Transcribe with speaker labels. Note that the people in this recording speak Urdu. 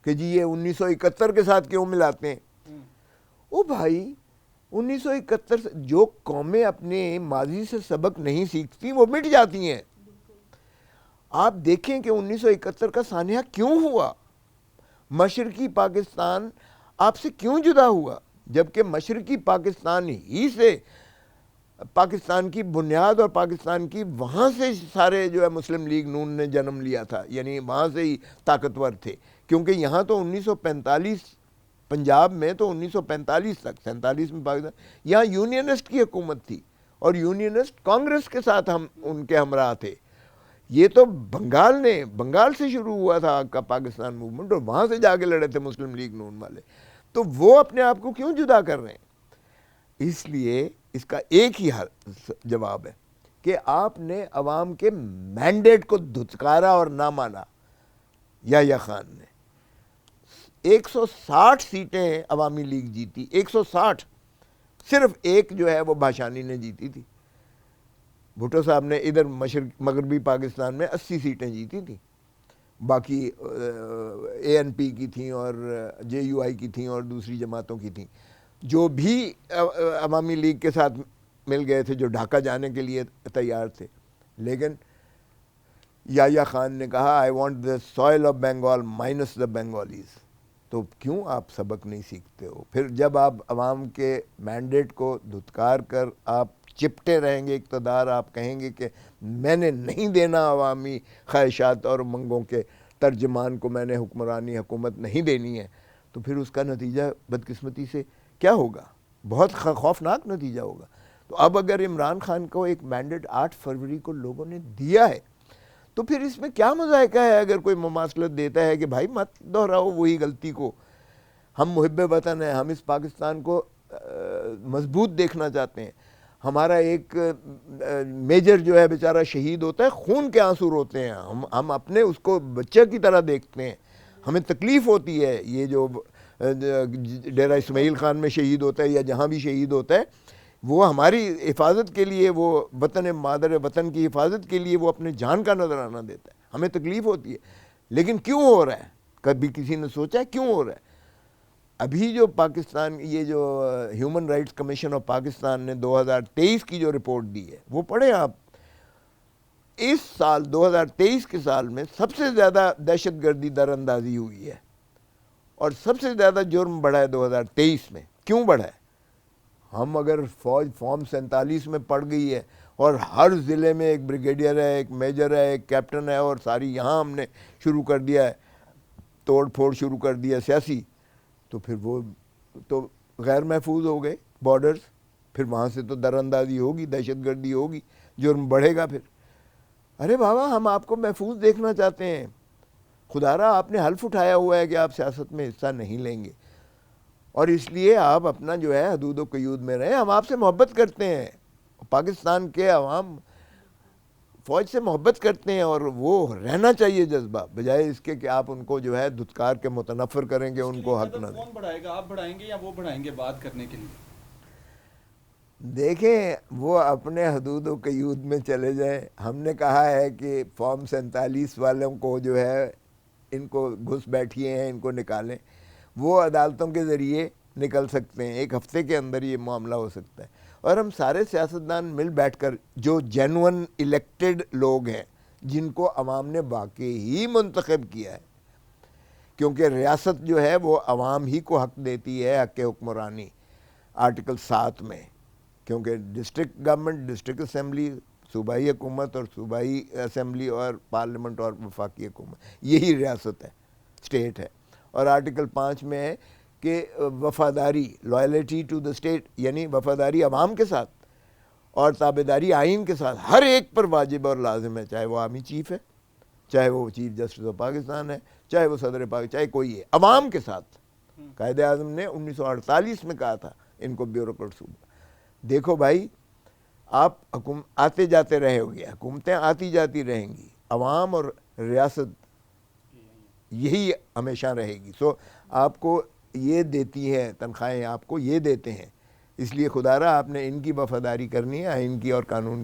Speaker 1: کہ جی یہ 1971 کے ساتھ کیوں ملاتے ہیں؟ او بھائی 1971 سے جو قومیں اپنے ماضی سے سبق نہیں سیکھتی وہ مٹ جاتی ہیں. آپ دیکھیں کہ 1971 کا سانحہ کیوں ہوا، مشرقی پاکستان آپ سے کیوں جدا ہوا، جبکہ مشرقی پاکستان ہی سے پاکستان کی بنیاد اور پاکستان کی وہاں سے سارے جو ہے مسلم لیگ نون نے جنم لیا تھا، یعنی وہاں سے ہی طاقتور تھے. کیونکہ یہاں تو 1945 پنجاب میں تو 1945 تک 47 میں پاکستان یہاں یونینسٹ کی حکومت تھی اور یونینسٹ کانگریس کے ساتھ ہم ان کے ہمراہ تھے. یہ تو بنگال سے شروع ہوا تھا کا پاکستان موومنٹ، اور وہاں سے جا کے لڑے تھے مسلم لیگ نون والے. تو وہ اپنے آپ کو کیوں جدا کر رہے ہیں؟ اس لیے اس کا ایک ہی جواب ہے کہ آپ نے عوام کے مینڈیٹ کو دھتکارا اور نہ مانا. یحییٰ خان نے 160 سیٹیں عوامی لیگ جیتی، 160. صرف ایک جو ہے وہ بھاشانی نے جیتی تھی. بھٹو صاحب نے ادھر مغربی پاکستان میں 80 سیٹیں جیتی تھیں، باقی اے این پی کی تھیں اور جے یو آئی کی تھیں اور دوسری جماعتوں کی تھیں جو بھی عوامی لیگ کے ساتھ مل گئے تھے، جو ڈھاکہ جانے کے لیے تیار تھے. لیکن یحییٰ خان نے کہا I want the soil of Bengal minus the Bengalis. تو کیوں آپ سبق نہیں سیکھتے ہو؟ پھر جب آپ عوام کے مینڈیٹ کو دھتکار کر آپ چپٹے رہیں گے اقتدار، آپ کہیں گے کہ میں نے نہیں دینا عوامی خواہشات اور منگوں کے ترجمان کو، میں نے حکومت نہیں دینی ہے، تو پھر اس کا نتیجہ بدقسمتی سے کیا ہوگا؟ بہت خوفناک نتیجہ ہوگا. تو اب اگر عمران خان کو ایک مینڈیٹ 8 فروری کو لوگوں نے دیا ہے تو پھر اس میں کیا مذائقہ ہے اگر کوئی مماثلت دیتا ہے کہ بھائی مت دہراؤ وہی غلطی کو. ہم محب وطن ہیں، ہم اس پاکستان کو مضبوط دیکھنا چاہتے ہیں. ہمارا ایک میجر جو ہے بیچارہ شہید ہوتا ہے، خون کے آنسو روتے ہیں، ہم اپنے اس کو بچے کی طرح دیکھتے ہیں. ہمیں تکلیف ہوتی ہے یہ جو ڈیرہ اسماعیل خان میں شہید ہوتا ہے یا جہاں بھی شہید ہوتا ہے، وہ ہماری حفاظت کے لیے، وہ وطن مادر وطن کی حفاظت کے لیے وہ اپنے جان کا نذرانہ دیتا ہے. ہمیں تکلیف ہوتی ہے، لیکن کیوں ہو رہا ہے؟ کبھی کسی نے سوچا ہے کیوں ہو رہا ہے؟ ابھی جو پاکستان یہ جو human rights commission of Pakistan نے 2023 کی جو رپورٹ دی ہے وہ پڑھیں آپ. اس سال 2023 کے سال میں سب سے زیادہ دہشت گردی در اندازی ہوئی ہے اور سب سے زیادہ جرم بڑھا ہے 2023 میں. کیوں بڑھا ہے؟ ہم اگر فوج فارم 47 میں پڑ گئی ہے اور ہر ضلع میں ایک بریگیڈیئر ہے، ایک میجر ہے، ایک کیپٹن ہے، اور ساری یہاں ہم نے شروع کر دیا ہے، توڑ پھوڑ شروع کر دیا سیاسی، تو پھر وہ تو غیر محفوظ ہو گئے بارڈرز. پھر وہاں سے تو در اندازی ہوگی، دہشت گردی ہوگی، جرم بڑھے گا. پھر ارے بابا ہم آپ کو محفوظ دیکھنا چاہتے ہیں. خدا را آپ نے حلف اٹھایا ہوا ہے کہ آپ سیاست میں حصہ نہیں لیں گے، اور اس لیے آپ اپنا جو ہے حدود و قیود میں رہیں. ہم آپ سے محبت کرتے ہیں، پاکستان کے عوام فوج سے محبت کرتے ہیں، اور وہ رہنا چاہیے جذبہ، بجائے اس کے کہ آپ ان کو جو ہے دھتکار کے متنفر کریں گے، ان کو حق نہ دیں.
Speaker 2: کون بڑھائے گا، آپ بڑھائیں گے یا وہ بڑھائیں گے بات کرنے کے لیے؟
Speaker 1: دیکھیں وہ اپنے حدود و قیود میں چلے جائیں. ہم نے کہا ہے کہ فارم 47 والوں کو جو ہے ان کو گھس بیٹھیے ہیں، ان کو نکالیں. وہ عدالتوں کے ذریعے نکل سکتے ہیں، ایک ہفتے کے اندر یہ معاملہ ہو سکتا ہے. اور ہم سارے سیاستدان مل بیٹھ کر جو جینون الیکٹڈ لوگ ہیں، جن کو عوام نے واقعی ہی منتخب کیا ہے، کیونکہ ریاست جو ہے وہ عوام ہی کو حق دیتی ہے، حق حکمرانی آرٹیکل 7 میں. کیونکہ ڈسٹرکٹ گورنمنٹ، ڈسٹرکٹ اسمبلی، صوبائی حکومت اور صوبائی اسمبلی اور پارلیمنٹ اور وفاقی حکومت، یہی ریاست ہے، اسٹیٹ ہے. اور آرٹیکل 5 میں ہے کہ وفاداری، لائلٹی ٹو دا اسٹیٹ، یعنی وفاداری عوام کے ساتھ اور تابعداری آئین کے ساتھ ہر ایک پر واجب اور لازم ہے، چاہے وہ آرمی چیف ہے، چاہے وہ چیف جسٹس آف پاکستان ہے، چاہے وہ صدر پاکستان، چاہے کوئی ہے، عوام کے ساتھ. قائد اعظم نے 1948 میں کہا تھا ان کو بیوروکریٹس. دیکھو بھائی آپ آتے جاتے رہے ہو گے، حکومتیں آتی جاتی رہیں گی، عوام اور ریاست یہی ہمیشہ رہے گی. سو آپ کو یہ دیتی ہے تنخواہیں، آپ کو یہ دیتے ہیں، اس لیے خدا را آپ نے ان کی وفاداری کرنی ہے، آئین کی اور قانون کی.